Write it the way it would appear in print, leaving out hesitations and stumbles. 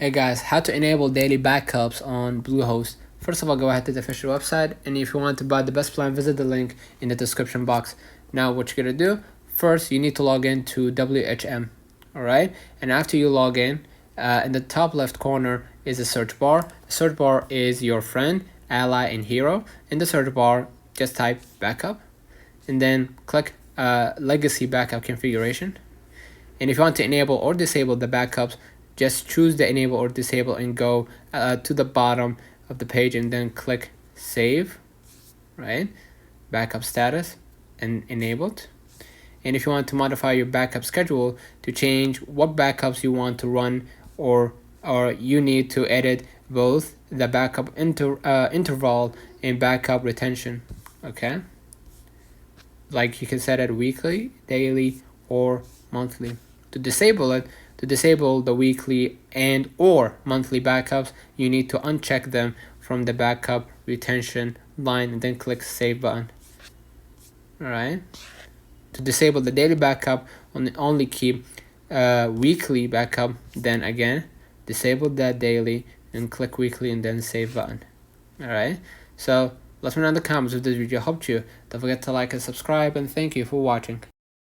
Hey guys, how to enable daily backups on Bluehost. First of all, go ahead to the official website, and if you want to buy the best plan, visit the link in the description box. Now what you're gonna do, first you need to log in to WHM, alright? And after you log in the top left corner is a search bar. The search bar is your friend, ally, and hero. In the search bar, just type backup, and then click legacy backup configuration. And if you want to enable or disable the backups, just choose the enable or disable and go to the bottom of the page and then click save, right? Backup status and enabled. And if you want to modify your backup schedule to change what backups you want to run, or you need to edit both the backup interval and backup retention, okay? Like you can set it weekly, daily, or monthly. To disable it, to disable the weekly and or monthly backups, you need to uncheck them from the backup retention line and then click save button. Alright. To disable the daily backup, only keep weekly backup, then again disable that daily and click weekly and then save button. Alright. So let me know in the comments if this video helped you. Don't forget to like and subscribe, and thank you for watching.